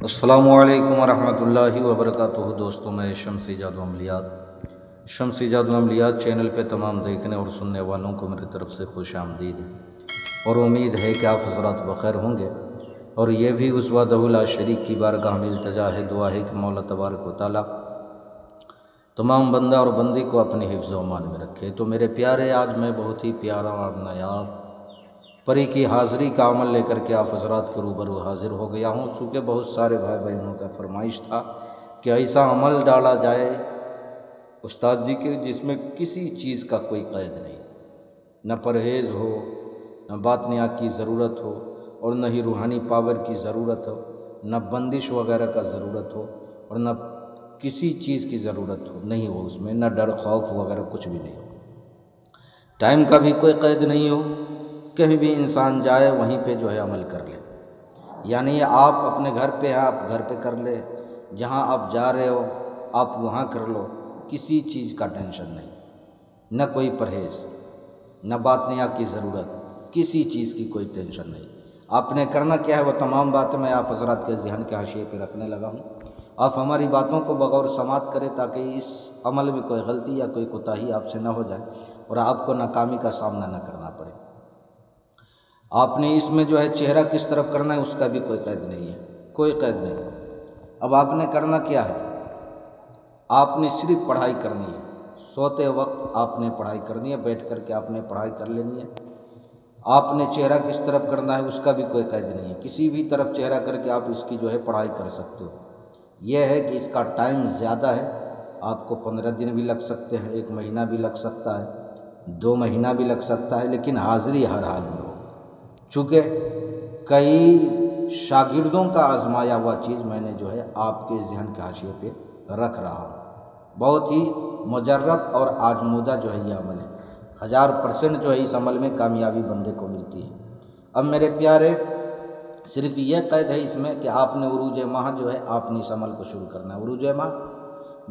السلام علیکم ورحمۃ اللہ وبرکاتہ دوستوں، میں شمس ایجاد و عملیات چینل پہ تمام دیکھنے اور سننے والوں کو میری طرف سے خوش آمدید اور امید ہے کہ آپ حضرات بخیر ہوں گے۔ اور یہ بھی اس وحدہ لا شریک کی بارگاہ میں التجا ہے، دعا ہے کہ مولا تبارک و تعالیٰ تمام بندہ اور بندی کو اپنے حفظ و امان میں رکھے۔ تو میرے پیارے، آج میں بہت ہی پیارا اور نایاب پری کی حاضری کا عمل لے کر کے آپ حضرات کے روبرو حاضر ہو گیا ہوں۔ چونکہ بہت سارے بھائی بہنوں کا فرمائش تھا کہ ایسا عمل ڈالا جائے استاد جی کے جس میں کسی چیز کا کوئی قید نہیں، نہ پرہیز ہو، نہ باطنیات کی ضرورت ہو، اور نہ ہی روحانی پاور کی ضرورت ہو، نہ بندش وغیرہ کا ضرورت ہو، اور نہ کسی چیز کی ضرورت ہو، نہیں ہو اس میں، نہ ڈر خوف وغیرہ کچھ بھی نہیں ہو، ٹائم کا بھی کوئی قید نہیں ہو، کہیں بھی انسان جائے وہیں پہ جو ہے عمل کر لے۔ یعنی آپ اپنے گھر پہ ہیں، آپ گھر پہ کر لے، جہاں آپ جا رہے ہو آپ وہاں کر لو، کسی چیز کا ٹینشن نہیں، نہ کوئی پرہیز، نہ باطنیات کی ضرورت، کسی چیز کی کوئی ٹینشن نہیں۔ آپ نے کرنا کیا ہے وہ تمام باتیں میں آپ حضرات کے ذہن کے حاشیے پہ رکھنے لگا ہوں۔ آپ ہماری باتوں کو بغور سماعت کریں تاکہ اس عمل میں کوئی غلطی یا کوئی کوتاہی آپ سے نہ ہو جائے اور آپ کو ناکامی کا سامنا نہ کرنا پڑے۔ آپ نے اس میں جو ہے چہرہ کس طرف کرنا ہے اس کا بھی کوئی قید نہیں ہے، کوئی قید نہیں۔ اب آپ نے کرنا کیا ہے، آپ نے صرف پڑھائی کرنی ہے، سوتے وقت آپ نے پڑھائی کرنی ہے، بیٹھ کر کے آپ نے پڑھائی کر لینی ہے۔ آپ نے چہرہ کس طرف کرنا ہے اس کا بھی کوئی قید نہیں ہے، کسی بھی طرف چہرہ کر کے آپ اس کی جو ہے پڑھائی کر سکتے ہو۔ یہ ہے کہ اس کا ٹائم زیادہ ہے، آپ کو 15 دن بھی لگ سکتے ہیں، 1 مہینہ بھی لگ سکتا ہے، 2 مہینہ بھی لگ سکتا ہے، لیکن حاضری ہر حال میں ہو۔ چونکہ کئی شاگردوں کا آزمایا ہوا چیز میں نے جو ہے آپ کے ذہن کے حاشیے پہ رکھ رہا ہوں۔ بہت ہی مجرب اور آزمودہ جو ہے یہ عمل ہے، 1000% جو ہے اس عمل میں کامیابی بندے کو ملتی ہے۔ اب میرے پیارے، صرف یہ قید ہے اس میں کہ آپ نے عروج ماہ جو ہے آپ نے اس عمل کو شروع کرنا ہے۔ عروج ماہ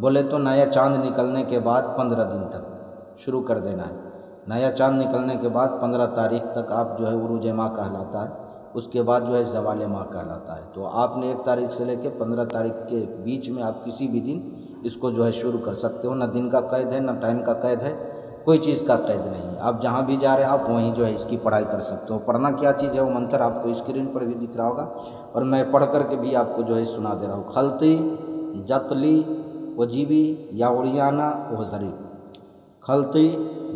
بولے تو نیا چاند نکلنے کے بعد 15 دن تک شروع کر دینا ہے۔ نیا چاند نکلنے کے بعد 15 تاریخ تک آپ جو ہے عروج ماہ کہلاتا ہے، اس کے بعد جو ہے زوال ماہ کہلاتا ہے۔ تو آپ نے 1 تاریخ سے لے کے 15 تاریخ کے بیچ میں آپ کسی بھی دن اس کو جو ہے شروع کر سکتے ہو، نہ دن کا قید ہے، نہ ٹائم کا قید ہے، کوئی چیز کا قید نہیں ہے۔ آپ جہاں بھی جا رہے ہیں آپ وہیں جو ہے اس کی پڑھائی کر سکتے ہو۔ پڑھنا کیا چیز ہے وہ منتر آپ کو اسکرین پر بھی دکھ رہا ہوگا، اور میں پڑھ کر کے بھی آپ کو جو ہے سنا دے رہا ہوں۔ خلطی جتلی وجیبی یا اڑیانہ اوہزری، خلطی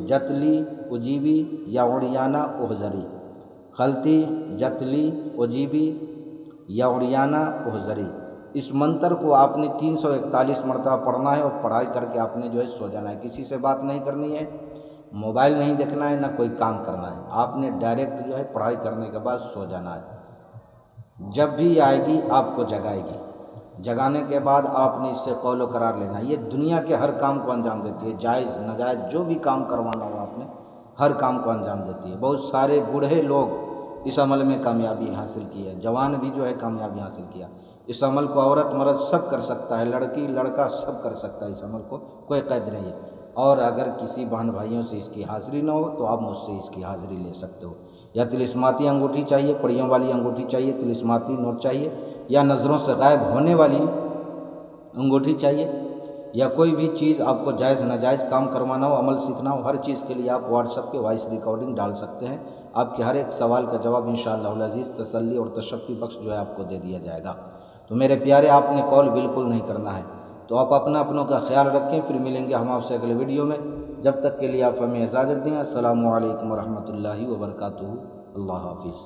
جتلی وجیبی یا اڑیانہ اوہزری، خلطی جتلی وجیبی یا اڑیانہ اوہزری۔ اس منتر کو آپ نے 341 مرتبہ پڑھنا ہے، اور پڑھائی کر کے آپ نے جو ہے سو جانا ہے۔ کسی سے بات نہیں کرنی ہے، موبائل نہیں دیکھنا ہے، نہ کوئی کام کرنا ہے، آپ نے ڈائریکٹ جو ہے پڑھائی کرنے کے بعد سو جانا ہے۔ جب بھی آئے گی آپ کو جگائے گی، جگانے کے بعد آپ نے اس سے قول و قرار لینا ہے۔ یہ دنیا کے ہر کام کو انجام دیتی ہے، جائز ناجائز جو بھی کام کروانا ہو آپ نے ہر کام کو انجام دیتی ہے۔ بہت سارے بوڑھے لوگ اس عمل میں کامیابی حاصل کی ہے، جوان بھی جو ہے کامیابی حاصل کیا۔ اس عمل کو عورت مرد سب کر سکتا ہے، لڑکی لڑکا سب کر سکتا ہے، اس عمل کو کوئی قید نہیں ہے۔ اور اگر کسی بہن بھائیوں سے اس کی حاضری نہ ہو تو آپ مجھ سے اس کی حاضری لے سکتے ہو۔ یا طلسماتی انگوٹھی چاہیے، پڑیوں والی انگوٹھی چاہیے، طلسماتی نوٹ چاہیے، یا نظروں سے غائب ہونے والی انگوٹھی چاہیے، یا کوئی بھی چیز آپ کو جائز ناجائز کام کروانا ہو، عمل سیکھنا ہو، ہر چیز کے لیے آپ واٹس ایپ پہ وائس ریکارڈنگ ڈال سکتے ہیں۔ آپ کے ہر ایک سوال کا جواب انشاءاللہ العزیز تسلی اور تشفی بخش جو ہے آپ کو دے دیا جائے گا۔ تو میرے پیارے، آپ نے کال بالکل نہیں کرنا ہے۔ تو آپ اپنوں کا خیال رکھیں، پھر ملیں گے ہم آپ سے اگلے ویڈیو میں۔ جب تک کے لیے آپ ہمیں اجازت دیں۔ السلام علیکم ورحمۃ اللہ وبرکاتہ۔ اللہ حافظ۔